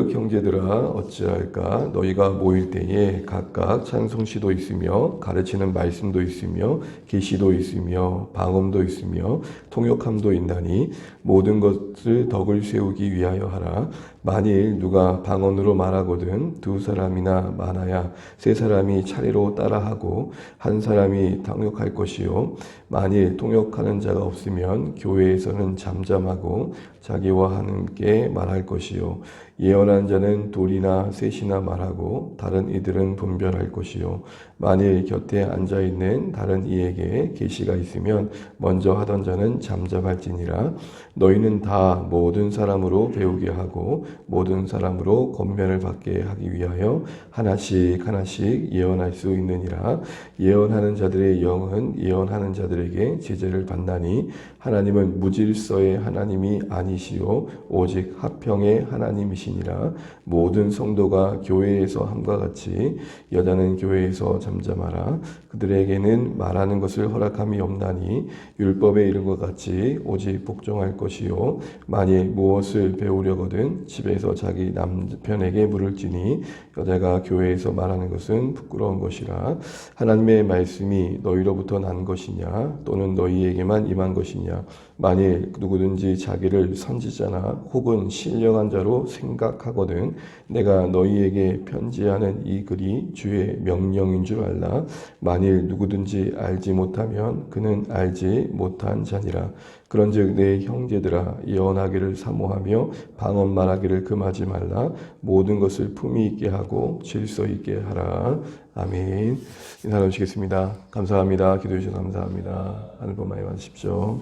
그런즉 형제들아 어찌할까 너희가 모일 때에 각각 찬송시도 있으며 가르치는 말씀도 있으며 계시도 있으며 방언도 있으며 통역함도 있나니 모든 것을 덕을 세우기 위하여 하라. 만일 누가 방언으로 말하거든 두 사람이나 많아야 세 사람이 차례로 따라하고 한 사람이 통역할 것이요 만일 통역하는 자가 없으면 교회에서는 잠잠하고 자기와 함께 말할 것이요 예언한 자는 둘이나 셋이나 말하고 다른 이들은 분별할 것이요 만일 곁에 앉아있는 다른 이에게 계시가 있으면 먼저 하던 자는 잠잠할지니라. 너희는 다 모든 사람으로 배우게 하고 모든 사람으로 권면을 받게 하기 위하여 하나씩 하나씩 예언할 수 있느니라. 예언하는 자들의 영은 예언하는 자들에게 제재를 받나니 하나님은 무질서의 하나님이 아니시오 오직 화평의 하나님이시니라. 모든 성도가 교회에서 함과 같이 여자는 교회에서 잠잠하라. 그들에게는 말하는 것을 허락함이 없나니 율법에 이른 것 같이 오직 복종할 것이요 만일 무엇을 배우려거든 집에서 자기 남편에게 물을지니 여자가 교회에서 말하는 것은 부끄러운 것이라. 하나님의 말씀이 너희로부터 난 것이냐 또는 너희에게만 임한 것이냐. 만일 누구든지 자기를 선지자나 혹은 신령한 자로 생각하거든 내가 너희에게 편지하는 이 글이 주의 명령인 줄 알라. 만일 누구든지 알지 못하면 그는 알지 못한 자니라. 그런즉 내 형제들아 예언하기를 사모하며 방언 말하기를 금하지 말라. 모든 것을 품위 있게 하고 질서 있게 하라. 아멘. 인사 나누시겠습니다. 감사합니다. 기도해 주셔서 감사합니다. 하늘 복 많이 받으십시오.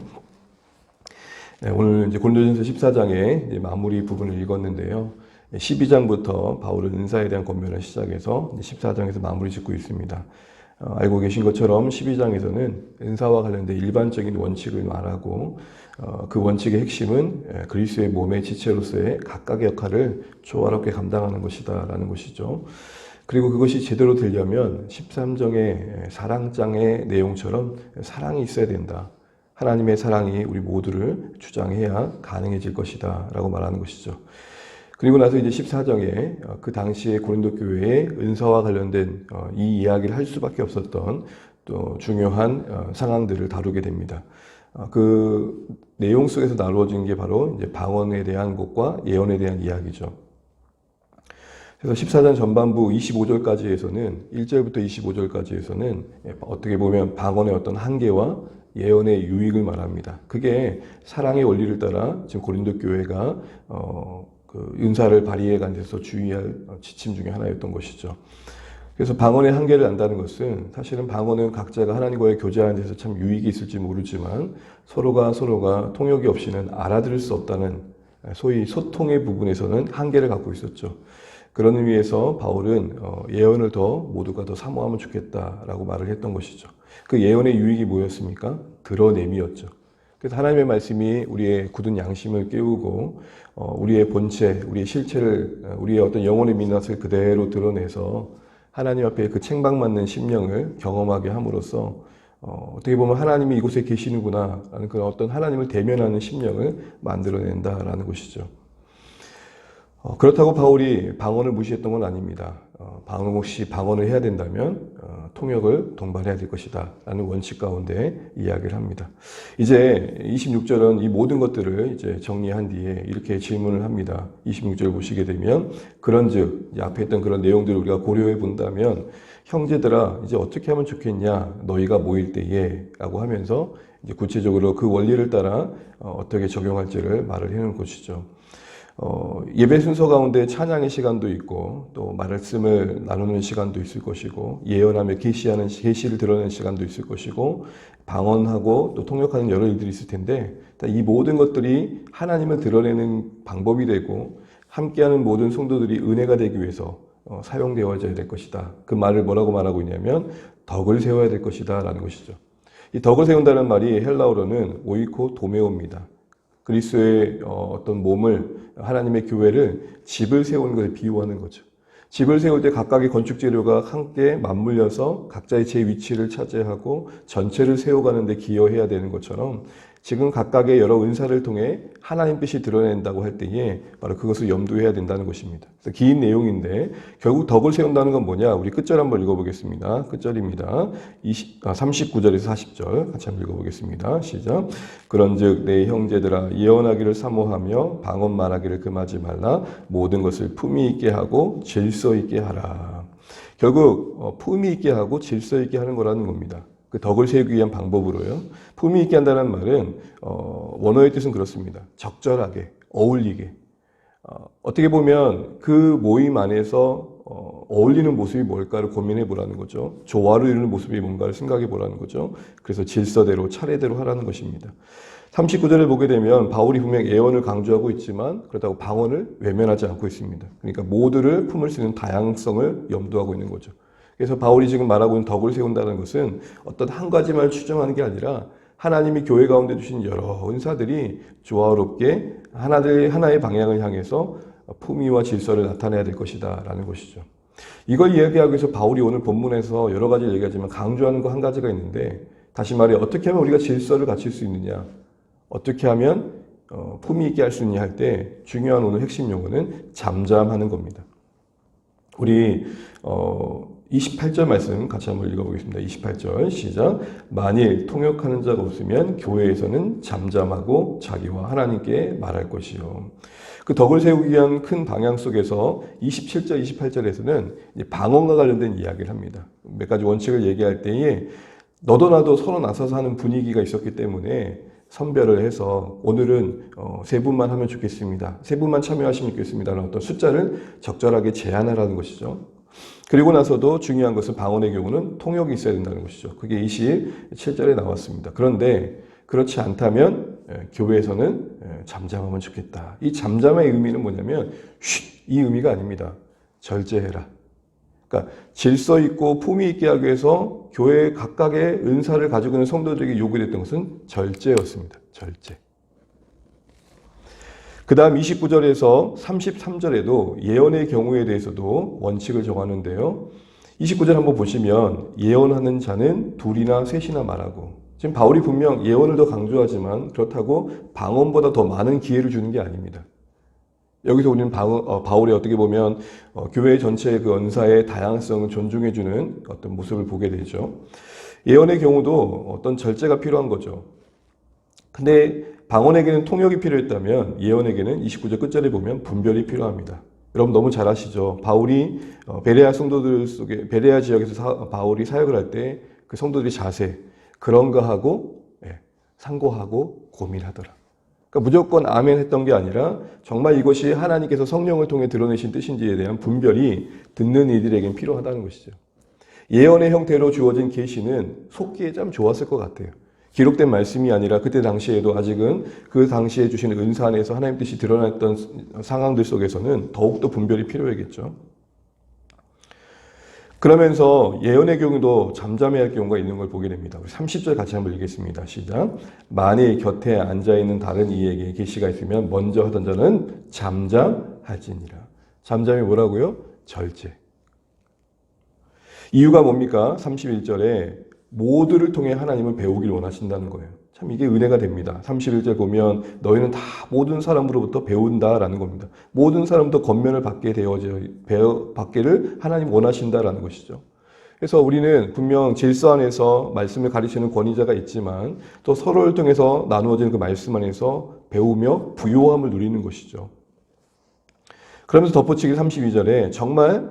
네, 오늘 이제 고린도전서 14장의 마무리 부분을 읽었는데요. 12장부터 바울은 은사에 대한 권면을 시작해서 14장에서 마무리 짓고 있습니다. 알고 계신 것처럼 12장에서는 은사와 관련된 일반적인 원칙을 말하고 그 원칙의 핵심은 그리스도의 몸의 지체로서의 각각의 역할을 조화롭게 감당하는 것이다 라는 것이죠. 그리고 그것이 제대로 되려면 13장의 사랑장의 내용처럼 사랑이 있어야 된다. 하나님의 사랑이 우리 모두를 주장해야 가능해질 것이다 라고 말하는 것이죠. 그리고 나서 이제 14장에 그 당시에 고린도 교회의 은사와 관련된 이 이야기를 할 수밖에 없었던 또 중요한 상황들을 다루게 됩니다. 그 내용 속에서 나누어진 게 바로 이제 방언에 대한 것과 예언에 대한 이야기죠. 그래서 14장 전반부 25절까지에서는 1절부터 25절까지에서는 어떻게 보면 방언의 어떤 한계와 예언의 유익을 말합니다. 그게 사랑의 원리를 따라 지금 고린도 교회가 그 은사를 발휘해 가는 데서 주의할 지침 중에 하나였던 것이죠. 그래서 방언의 한계를 안다는 것은 사실은 방언은 각자가 하나님과의 교제하는 데서 참 유익이 있을지 모르지만 서로가 통역이 없이는 알아들을 수 없다는 소위 소통의 부분에서는 한계를 갖고 있었죠. 그런 의미에서 바울은 예언을 모두가 더 사모하면 좋겠다라고 말을 했던 것이죠. 그 예언의 유익이 뭐였습니까? 드러냄이었죠. 그래서 하나님의 말씀이 우리의 굳은 양심을 깨우고 우리의 본체, 우리의 실체를, 우리의 어떤 영혼의 민낯을 그대로 드러내서 하나님 앞에 그 책망맞는 심령을 경험하게 함으로써 어떻게 보면 하나님이 이곳에 계시는구나 라는 그런 어떤 하나님을 대면하는 심령을 만들어낸다라는 것이죠. 그렇다고 바울이 방언을 무시했던 건 아닙니다. 혹시 방언을 해야 된다면 통역을 동반해야 될 것이다 라는 원칙 가운데 이야기를 합니다. 이제 26절은 이 모든 것들을 이제 정리한 뒤에 이렇게 질문을 합니다. 26절 보시게 되면 그런즉 앞에 했던 그런 내용들을 우리가 고려해 본다면 형제들아 이제 어떻게 하면 좋겠냐 너희가 모일 때에 라고 하면서 이제 구체적으로 그 원리를 따라 어떻게 적용할지를 말을 해놓은 것이죠. 예배 순서 가운데 찬양의 시간도 있고 또 말씀을 나누는 시간도 있을 것이고 예언하며 계시를 드러내는 시간도 있을 것이고 방언하고 또 통역하는 여러 일들이 있을 텐데 이 모든 것들이 하나님을 드러내는 방법이 되고 함께하는 모든 성도들이 은혜가 되기 위해서 사용되어져야 될 것이다. 그 말을 뭐라고 말하고 있냐면 덕을 세워야 될 것이다 라는 것이죠. 이 덕을 세운다는 말이 헬라어로는 오이코 도메오입니다. 그리스도의 어떤 몸을 하나님의 교회를 집을 세우는 것에 비유하는 거죠. 집을 세울 때 각각의 건축 재료가 함께 맞물려서 각자의 제 위치를 차지하고 전체를 세워가는 데 기여해야 되는 것처럼 지금 각각의 여러 은사를 통해 하나님 뜻이 드러낸다고 할 때에 바로 그것을 염두해야 된다는 것입니다. 그래서 긴 내용인데 결국 덕을 세운다는 건 뭐냐? 우리 끝절 한번 읽어보겠습니다. 끝절입니다. 39절에서 40절 같이 한번 읽어보겠습니다. 시작. 그런즉 내 형제들아 예언하기를 사모하며 방언 말하기를 금하지 말라. 모든 것을 품위 있게 하고 질서 있게 하라. 결국 품위 있게 하고 질서 있게 하는 거라는 겁니다. 그 덕을 세우기 위한 방법으로요. 품위 있게 한다는 말은 원어의 뜻은 그렇습니다. 적절하게, 어울리게. 어떻게 보면 그 모임 안에서 어울리는 모습이 뭘까를 고민해 보라는 거죠. 조화를 이루는 모습이 뭔가를 생각해 보라는 거죠. 그래서 질서대로 차례대로 하라는 것입니다. 39절을 보게 되면 바울이 분명 예언을 강조하고 있지만 그렇다고 방언을 외면하지 않고 있습니다. 그러니까 모두를 품을 수 있는 다양성을 염두하고 있는 거죠. 그래서 바울이 지금 말하고 있는 덕을 세운다는 것은 어떤 한 가지만 추정하는 게 아니라 하나님이 교회 가운데 주신 여러 은사들이 조화롭게 하나의 방향을 향해서 품위와 질서를 나타내야 될 것이다 라는 것이죠. 이걸 이야기하기 위해서 바울이 오늘 본문에서 여러 가지를 얘기하지만 강조하는 거 한 가지가 있는데 다시 말해 어떻게 하면 우리가 질서를 갖출 수 있느냐, 어떻게 하면 품위 있게 할 수 있느냐 할 때 중요한 오늘 핵심 용어는 잠잠하는 겁니다. 우리 28절 말씀 같이 한번 읽어보겠습니다. 28절 시작. 만일 통역하는 자가 없으면 교회에서는 잠잠하고 자기와 하나님께 말할 것이요. 그 덕을 세우기 위한 큰 방향 속에서 27절, 28절에서는 방언과 관련된 이야기를 합니다. 몇 가지 원칙을 얘기할 때에 너도 나도 서로 나서서 하는 분위기가 있었기 때문에 선별을 해서 오늘은 세 분만 하면 좋겠습니다. 세 분만 참여하시면 좋겠습니다. 라는 어떤 숫자를 적절하게 제한하라는 것이죠. 그리고 나서도 중요한 것은 방언의 경우는 통역이 있어야 된다는 것이죠. 그게 27절에 나왔습니다. 그런데 그렇지 않다면 교회에서는 잠잠하면 좋겠다. 이 잠잠의 의미는 뭐냐면 이 의미가 아닙니다. 절제해라. 그러니까 질서 있고 품위 있게 하기 위해서 교회 각각의 은사를 가지고 있는 성도들에게 요구됐던 것은 절제였습니다. 절제. 그 다음 29절에서 33절에도 예언의 경우에 대해서도 원칙을 정하는데요. 29절 한번 보시면 예언하는 자는 둘이나 셋이나 말하고, 지금 바울이 분명 예언을 더 강조하지만 그렇다고 방언보다 더 많은 기회를 주는 게 아닙니다. 여기서 우리는 바울이 어떻게 보면 교회 전체의 그 은사의 다양성을 존중해주는 어떤 모습을 보게 되죠. 예언의 경우도 어떤 절제가 필요한 거죠. 근데 방언에게는 통역이 필요했다면 예언에게는 29절 끝절에 보면 분별이 필요합니다. 여러분 너무 잘 아시죠? 바울이 베레아 성도들 속에 베레아 지역에서 바울이 사역을 할 때 그 성도들이 자세 그런 거 하고 상고하고 고민하더라. 그러니까 무조건 아멘 했던 게 아니라 정말 이것이 하나님께서 성령을 통해 드러내신 뜻인지에 대한 분별이 듣는 이들에겐 필요하다는 것이죠. 예언의 형태로 주어진 계시는 속기에 참 좋았을 것 같아요. 기록된 말씀이 아니라 그때 당시에도 아직은 그 당시에 주시는 은사 안에서 하나님 뜻이 드러났던 상황들 속에서는 더욱더 분별이 필요하겠죠. 그러면서 예언의 경우도 잠잠해야 할 경우가 있는 걸 보게 됩니다. 우리 30절 같이 한번 읽겠습니다. 시작. 만일 곁에 앉아있는 다른 이에게 계시가 있으면 먼저 하던 자는 잠잠할지니라. 잠잠이 뭐라고요? 절제. 이유가 뭡니까? 31절에 모두를 통해 하나님을 배우기를 원하신다는 거예요. 참 이게 은혜가 됩니다. 31절 보면 너희는 다 모든 사람으로부터 배운다라는 겁니다. 모든 사람도 권면을 받기를 하나님 원하신다라는 것이죠. 그래서 우리는 분명 질서 안에서 말씀을 가르치는 권위자가 있지만 또 서로를 통해서 나누어지는 그 말씀 안에서 배우며 부요함을 누리는 것이죠. 그러면서 덧붙이기 32절에 정말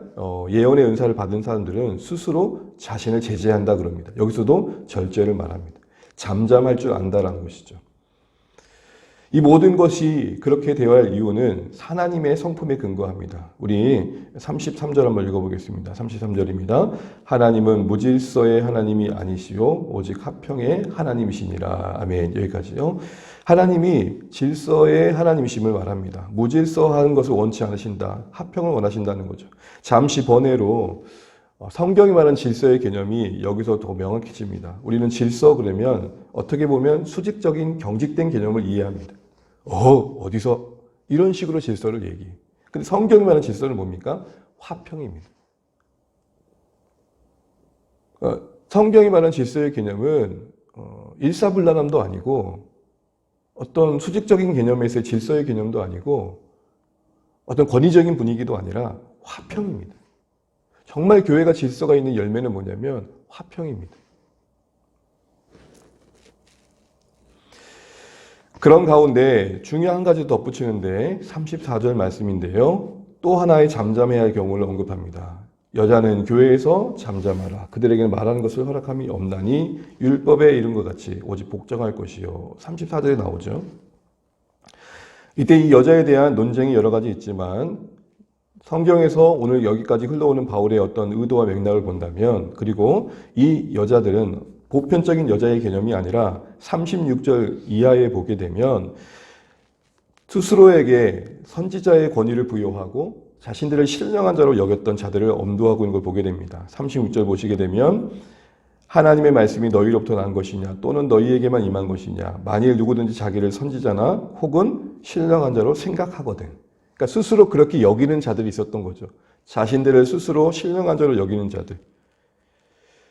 예언의 은사를 받은 사람들은 스스로 자신을 제재한다 그럽니다. 여기서도 절제를 말합니다. 잠잠할 줄 안다라는 것이죠. 이 모든 것이 그렇게 되어야 할 이유는 하나님의 성품에 근거합니다. 우리 33절 한번 읽어보겠습니다. 33절입니다. 하나님은 무질서의 하나님이 아니시오 오직 화평의 하나님이시니라. 아멘. 여기까지요. 하나님이 질서의 하나님이심을 말합니다. 무질서한 것을 원치 않으신다. 화평을 원하신다는 거죠. 잠시 번외로 성경이 말하는 질서의 개념이 여기서 더 명확해집니다. 우리는 질서 그러면 어떻게 보면 수직적인 경직된 개념을 이해합니다. 어디서 이런 식으로 질서를 얘기해. 근데 성경이 말하는 질서는 뭡니까? 화평입니다. 성경이 말하는 질서의 개념은 일사불란함도 아니고 어떤 수직적인 개념에서의 질서의 개념도 아니고 어떤 권위적인 분위기도 아니라 화평입니다. 정말 교회가 질서가 있는 열매는 뭐냐면 화평입니다. 그런 가운데 중요한 한 가지 덧붙이는데 34절 말씀인데요. 또 하나의 잠잠해야 할 경우를 언급합니다. 여자는 교회에서 잠잠하라. 그들에게는 말하는 것을 허락함이 없나니 율법에 이른 것 같이 오직 복종할 것이요. 34절에 나오죠. 이때 이 여자에 대한 논쟁이 여러 가지 있지만 성경에서 오늘 여기까지 흘러오는 바울의 어떤 의도와 맥락을 본다면, 그리고 이 여자들은 보편적인 여자의 개념이 아니라 36절 이하에 보게 되면 스스로에게 선지자의 권위를 부여하고 자신들을 신령한 자로 여겼던 자들을 엄도하고 있는 걸 보게 됩니다. 36절 보시게 되면 하나님의 말씀이 너희로부터 난 것이냐 또는 너희에게만 임한 것이냐 만일 누구든지 자기를 선지자나 혹은 신령한 자로 생각하거든. 그러니까 스스로 그렇게 여기는 자들이 있었던 거죠. 자신들을 스스로 신령한 자로 여기는 자들.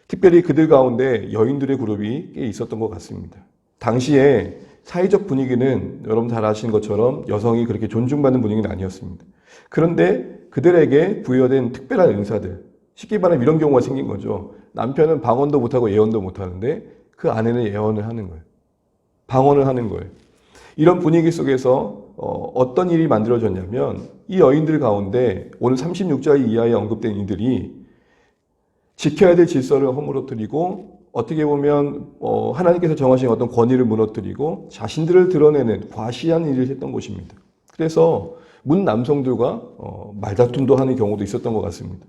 특별히 그들 가운데 여인들의 그룹이 꽤 있었던 것 같습니다. 당시에 사회적 분위기는 여러분 잘 아시는 것처럼 여성이 그렇게 존중받는 분위기는 아니었습니다. 그런데 그들에게 부여된 특별한 은사들, 쉽게 말하면 이런 경우가 생긴 거죠. 남편은 방언도 못하고 예언도 못하는데 그 아내는 예언을 하는 거예요. 방언을 하는 거예요. 이런 분위기 속에서 어떤 일이 만들어졌냐면 이 여인들 가운데 오늘 36절 이하에 언급된 이들이 지켜야 될 질서를 허물어뜨리고 어떻게 보면 하나님께서 정하신 어떤 권위를 무너뜨리고 자신들을 드러내는 과시한 일을 했던 것입니다. 그래서 문 남성들과 말다툼도 하는 경우도 있었던 것 같습니다.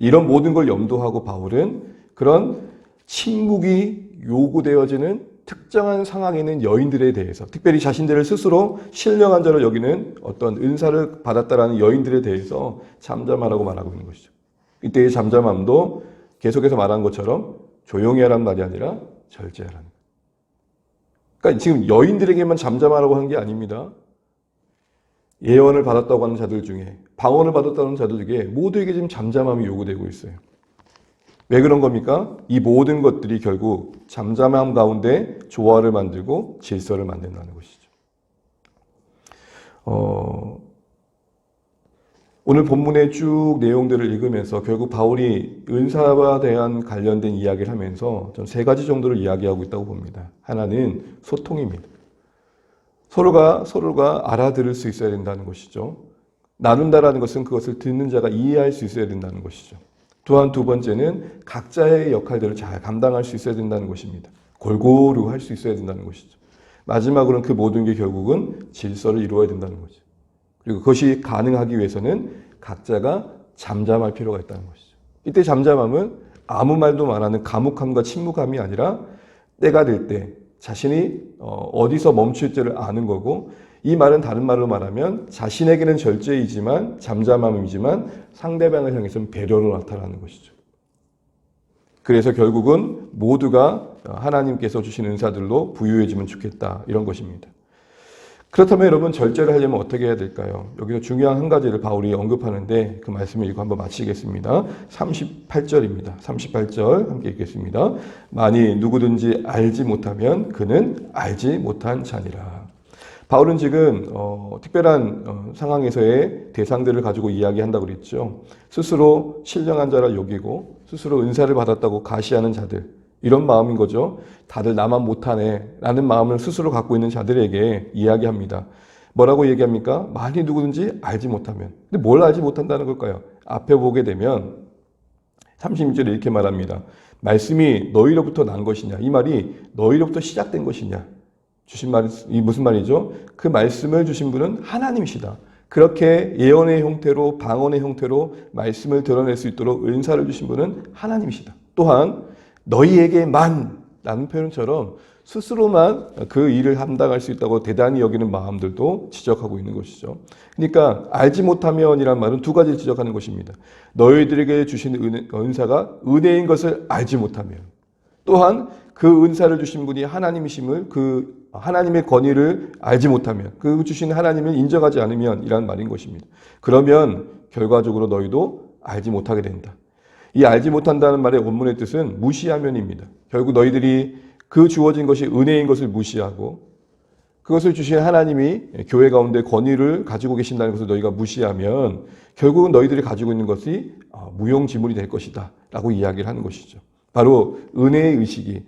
이런 모든 걸 염두하고 바울은 그런 침묵이 요구되어지는 특정한 상황에 있는 여인들에 대해서, 특별히 자신들을 스스로 신령한 자로 여기는 어떤 은사를 받았다라는 여인들에 대해서 잠잠하라고 말하고 있는 것이죠. 이때의 잠잠함도 계속해서 말한 것처럼 조용히 하라는 말이 아니라 절제하라는 거예요. 그러니까 지금 여인들에게만 잠잠하라고 하는 게 아닙니다. 예언을 받았다고 하는 자들 중에, 방언을 받았다는 자들 중에 모두에게 지금 잠잠함이 요구되고 있어요. 왜 그런 겁니까? 이 모든 것들이 결국 잠잠함 가운데 조화를 만들고 질서를 만든다는 것이죠. 오늘 본문의 쭉 내용들을 읽으면서 결국 바울이 은사와 대한 관련된 이야기를 하면서 전 세 가지 정도를 이야기하고 있다고 봅니다. 하나는 소통입니다. 서로가 알아들을 수 있어야 된다는 것이죠. 나눈다라는 것은 그것을 듣는 자가 이해할 수 있어야 된다는 것이죠. 또한 두 번째는 각자의 역할들을 잘 감당할 수 있어야 된다는 것입니다. 골고루 할 수 있어야 된다는 것이죠. 마지막으로는 그 모든 게 결국은 질서를 이루어야 된다는 거죠. 그리고 그것이 가능하기 위해서는 각자가 잠잠할 필요가 있다는 것이죠. 이때 잠잠함은 아무 말도 안 하는 감옥함과 침묵함이 아니라 때가 될 때 자신이 어디서 멈출지를 아는 거고, 이 말은 다른 말로 말하면 자신에게는 절제이지만 잠잠함이지만 상대방을 향해서는 배려로 나타나는 것이죠. 그래서 결국은 모두가 하나님께서 주신 은사들로 부유해지면 좋겠다, 이런 것입니다. 그렇다면 여러분, 절제를 하려면 어떻게 해야 될까요? 여기서 중요한 한 가지를 바울이 언급하는데 그 말씀을 읽고 한번 마치겠습니다. 38절입니다. 38절 함께 읽겠습니다. 만일 누구든지 알지 못하면 그는 알지 못한 자니라. 바울은 지금 특별한 상황에서의 대상들을 가지고 이야기한다고 그랬죠. 스스로 신령한 자라 여기고 스스로 은사를 받았다고 가시하는 자들, 이런 마음인 거죠. 다들 나만 못하네 라는 마음을 스스로 갖고 있는 자들에게 이야기합니다. 뭐라고 얘기합니까? 만일 누구든지 알지 못하면. 근데 뭘 알지 못한다는 걸까요? 앞에 보게 되면 36절에 이렇게 말합니다. 말씀이 너희로부터 난 것이냐, 이 말이 너희로부터 시작된 것이냐, 주신 말이 무슨 말이죠? 그 말씀을 주신 분은 하나님이시다. 그렇게 예언의 형태로, 방언의 형태로 말씀을 드러낼 수 있도록 은사를 주신 분은 하나님이시다. 또한 너희에게만 라는 표현처럼 스스로만 그 일을 감당할 수 있다고 대단히 여기는 마음들도 지적하고 있는 것이죠. 그러니까 알지 못하면이란 말은 두 가지를 지적하는 것입니다. 너희들에게 주신 은사가 은혜인 것을 알지 못하면, 또한 그 은사를 주신 분이 하나님이심을, 그 하나님의 권위를 알지 못하면, 그 주신 하나님을 인정하지 않으면 이란 말인 것입니다. 그러면 결과적으로 너희도 알지 못하게 된다. 이 알지 못한다는 말의 원문의 뜻은 무시하면입니다. 결국 너희들이 그 주어진 것이 은혜인 것을 무시하고 그것을 주신 하나님이 교회 가운데 권위를 가지고 계신다는 것을 너희가 무시하면 결국은 너희들이 가지고 있는 것이 무용지물이 될 것이다 라고 이야기를 하는 것이죠. 바로 은혜의 의식이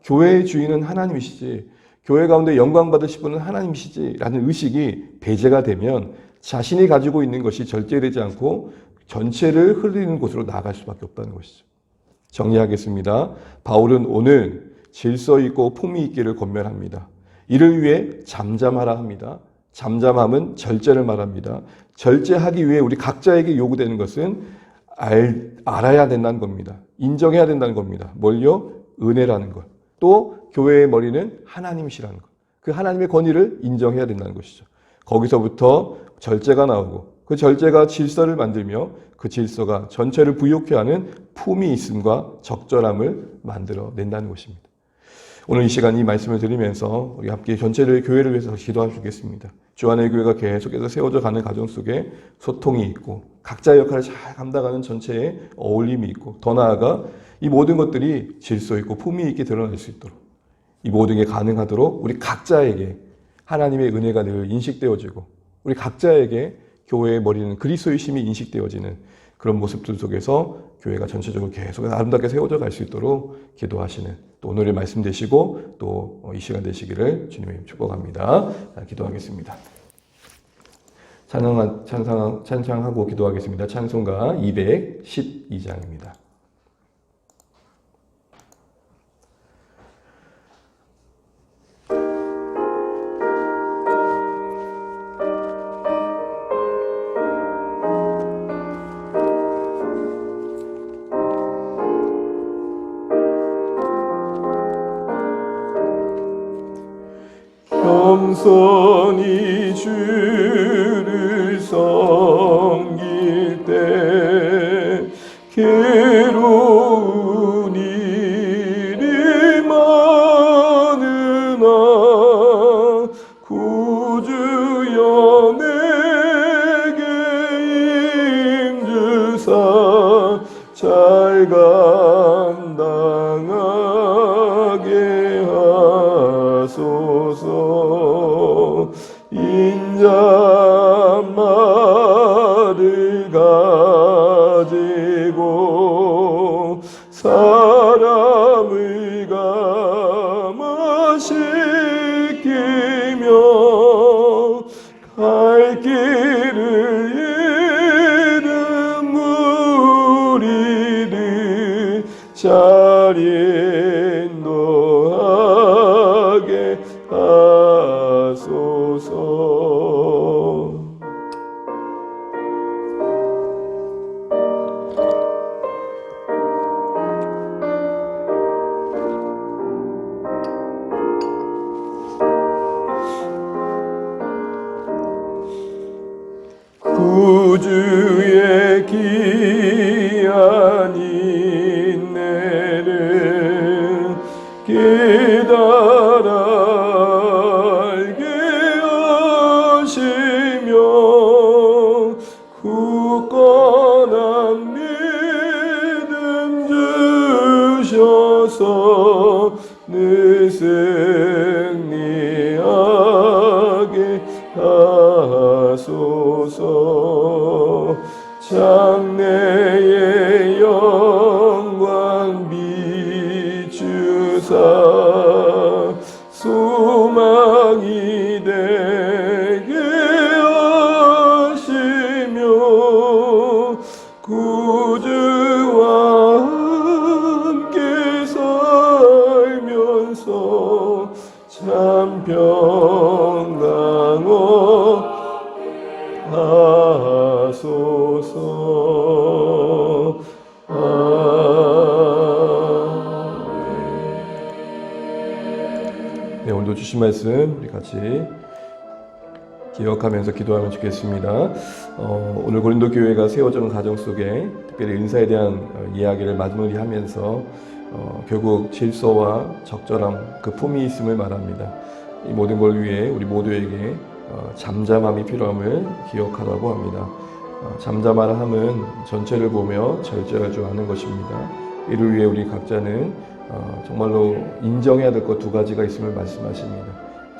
교회의 주인은 하나님이시지, 교회 가운데 영광 받으실 분은 하나님이시지 라는 의식이 배제가 되면 자신이 가지고 있는 것이 절제되지 않고 전체를 흘리는 곳으로 나아갈 수밖에 없다는 것이죠. 정리하겠습니다. 바울은 오늘 질서 있고 품위 있기를 권면합니다. 이를 위해 잠잠하라 합니다. 잠잠함은 절제를 말합니다. 절제하기 위해 우리 각자에게 요구되는 것은 알아야 된다는 겁니다. 인정해야 된다는 겁니다. 뭘요? 은혜라는 것. 또 교회의 머리는 하나님이시라는 것. 그 하나님의 권위를 인정해야 된다는 것이죠. 거기서부터 절제가 나오고 그 절제가 질서를 만들며 그 질서가 전체를 부욕해 하는 품이 있음과 적절함을 만들어낸다는 것입니다. 오늘 이 시간 이 말씀을 드리면서 우리 함께 전체를 교회를 위해서 기도하시겠습니다. 주안의 교회가 계속해서 세워져 가는 가정 속에 소통이 있고 각자의 역할을 잘 감당하는 전체의 어울림이 있고 더 나아가 이 모든 것들이 질서 있고 품위 있게 드러날 수 있도록 이 모든 게 가능하도록 우리 각자에게 하나님의 은혜가 늘 인식되어지고 우리 각자에게 교회의 머리는 그리스도의 힘이 인식되어지는 그런 모습들 속에서 교회가 전체적으로 계속 아름답게 세워져 갈 수 있도록 기도하시는 또 오늘의 말씀 되시고 또 이 시간 되시기를 주님의 축복합니다. 기도하겠습니다. 찬양하고 기도하겠습니다. 찬송가 212장입니다. 겸손히 주를 섬길 때 괴로운 일이 많으나 구주여 내게 임주사 잘 감당하게 하소서. 인자말을 가지고 사람을 감화시키며 갈 길을 잃은 무리를 잘 인도하게 하소서. 구주의 귀한 인내를 깨달아 알게 하시며 굳건한 믿음 주셔서 늘 승리하게 하소서. 장래의 영광 비추사 소망이 되게 하시며 구주와 함께 살면서 참 평강을 하소서. 네, 오늘도 주신 말씀 우리 같이 기억하면서 기도하면 좋겠습니다. 오늘 고린도 교회가 세워진 가정 속에 특별히 은사에 대한 이야기를 마무리하면서 결국 질서와 적절함, 그 품이 있음을 말합니다. 이 모든 걸 위해 우리 모두에게 잠잠함이 필요함을 기억하라고 합니다. 잠잠하라 함은 전체를 보며 절제할 줄 아는 것입니다. 이를 위해 우리 각자는 정말로 인정해야 될 것 두 가지가 있음을 말씀하십니다.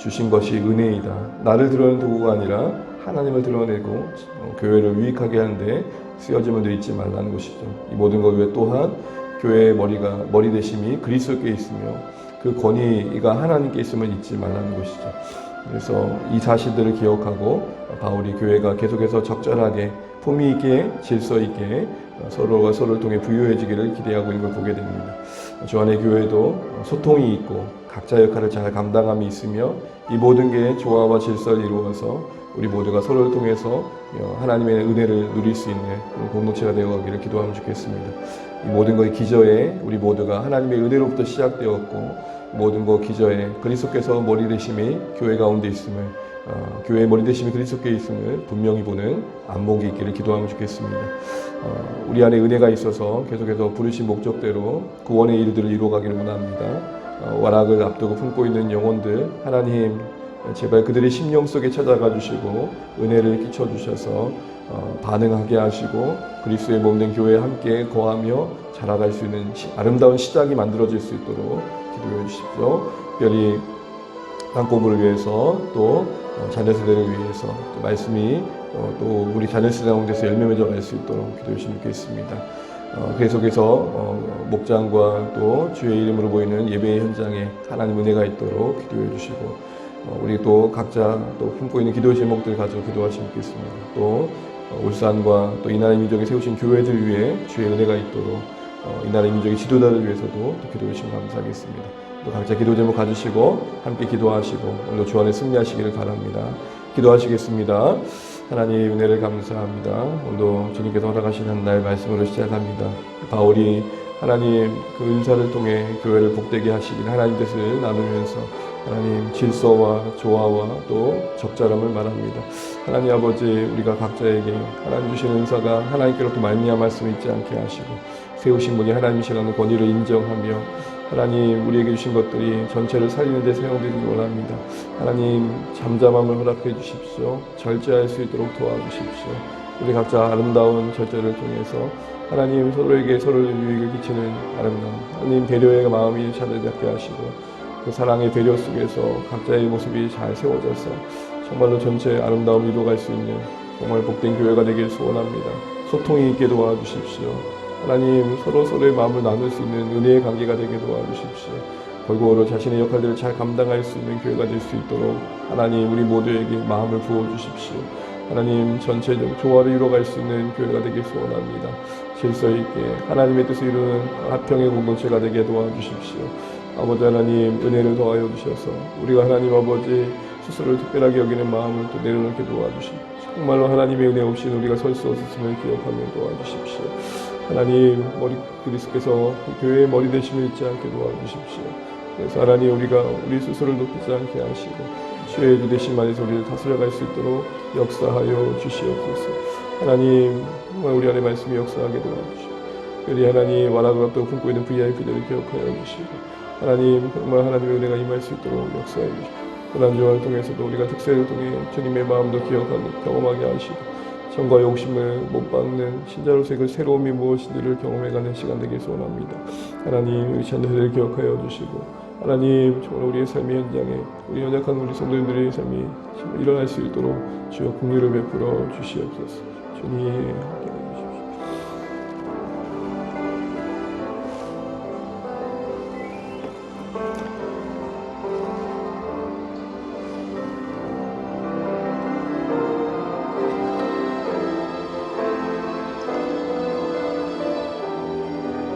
주신 것이 은혜이다. 나를 드러내는 도구가 아니라 하나님을 드러내고 교회를 유익하게 하는데 쓰여짐을 잊지 말라는 것이죠. 이 모든 것 외에 또한 교회의 머리 대심이 그리스도께 있으며 그 권위가 하나님께 있음을 잊지 말라는 것이죠. 그래서 이 사실들을 기억하고 바울이 교회가 계속해서 적절하게 품위 있게 질서 있게 서로가 서로를 통해 부유해지기를 기대하고 있는 걸 보게 됩니다. 주 안의 교회도 소통이 있고 각자 역할을 잘 감당함이 있으며 이 모든 게 조화와 질서를 이루어서 우리 모두가 서로를 통해서 하나님의 은혜를 누릴 수 있는 공동체가 되어가기를 기도하면 좋겠습니다. 이 모든 것의 기저에 우리 모두가 하나님의 은혜로부터 시작되었고 모든 것 기저에 그리스도께서 머리 되심이 교회 가운데 있음을 교회의 머리 되심이 그리스도께 있음을 분명히 보는 안목이 있기를 기도하면 좋겠습니다. 우리 안에 은혜가 있어서 계속해서 부르신 목적대로 구원의 일들을 이루어가기를 원합니다. 완악을 앞두고 품고 있는 영혼들 하나님 제발 그들의 심령 속에 찾아가 주시고 은혜를 끼쳐 주셔서 반응하게 하시고 그리스도의 몸된 교회에 함께 거하며 자라갈 수 있는 아름다운 시작이 만들어질 수 있도록 기도해 주십시오. 특별히 한꺼번을 위해서 또 자녀 세대를 위해서 또 말씀이 또 우리 자녀 세대 가운데서 열매 맺어 갈 수 있도록 기도해 주시면 좋겠습니다. 계속해서 목장과 또 주의 이름으로 보이는 예배의 현장에 하나님 은혜가 있도록 기도해 주시고 우리 또 각자 또 품고 있는 기도 제목들 가지고 기도하시면 좋겠습니다. 또 울산과 또 이 나라의 민족에 세우신 교회들 위해 주의 은혜가 있도록 이 나라의 민족의 지도자를 위해서도 또 기도해 주시면 감사하겠습니다. 또 각자 기도 제목 가지시고 함께 기도하시고 오늘도 주 안에 승리하시기를 바랍니다. 기도하시겠습니다. 하나님 은혜를 감사합니다. 오늘도 주님께서 허락하신 한 날 말씀으로 시작합니다. 바울이 하나님 그 은사를 통해 교회를 복되게 하시길 하나님 뜻을 나누면서 하나님 질서와 조화와 또 적절함을 말합니다. 하나님 아버지 우리가 각자에게 하나님 주신 은사가 하나님께로부터 말미암은 말씀 잊지 않게 하시고 세우신 분이 하나님이시라는 권위를 인정하며 하나님 우리에게 주신 것들이 전체를 살리는 데 사용되기를 원합니다. 하나님 잠잠함을 허락해 주십시오. 절제할 수 있도록 도와주십시오. 우리 각자 아름다운 절제를 통해서 하나님 서로에게 서로를 유익을 끼치는 아름다운 하나님 배려의 마음이 자리잡게 하시고 그 사랑의 배려 속에서 각자의 모습이 잘 세워져서 정말로 전체 아름다움을 이루어갈 수 있는 정말 복된 교회가 되길 소원합니다. 소통이 있게 도와주십시오. 하나님 서로의 마음을 나눌 수 있는 은혜의 관계가 되게 도와주십시오. 골고루 자신의 역할들을 잘 감당할 수 있는 교회가 될 수 있도록 하나님 우리 모두에게 마음을 부어주십시오. 하나님 전체적 조화를 이루어갈 수 있는 교회가 되길 소원합니다. 질서 있게 하나님의 뜻을 이루는 화평의 공동체가 되게 도와주십시오. 아버지 하나님 은혜를 더하여 주셔서 우리가 하나님 아버지 스스로를 특별하게 여기는 마음을 또 내려놓게 도와주시고 정말로 하나님의 은혜 없이 우리가 설 수 없었음을 기억하며 도와주십시오. 하나님 그리스도께서 교회의 머리 되심을 잊지 않게 도와주십시오. 그래서 하나님 우리가 우리 스스로를 높이지 않게 하시고 주의 주 되심 안에서 우리를 다스려갈 수 있도록 역사하여 주시옵소서. 하나님 정말 우리 안에 말씀이 역사하게 도와주시고 특별히 하나님 완악을 앞두고 품고 있는 VIP들을 기억하여 주시고 하나님 정말 하나님의 은혜가 임할 수 있도록 역사해 주시고 고난주를 통해서도 우리가 특세를 통해 주님의 마음도 기억하고 경험하게 하시고 정과 욕심을 못 박는 신자로서의 그 새로움이 무엇인지를 경험해가는 시간 되길 소원합니다. 하나님 우리 자녀들을 기억하여 주시고 하나님 정말 우리의 삶의 현장에 우리 연약한 우리 성도님들의 삶이 일어날 수 있도록 주여 긍휼을 베풀어 주시옵소서. 주님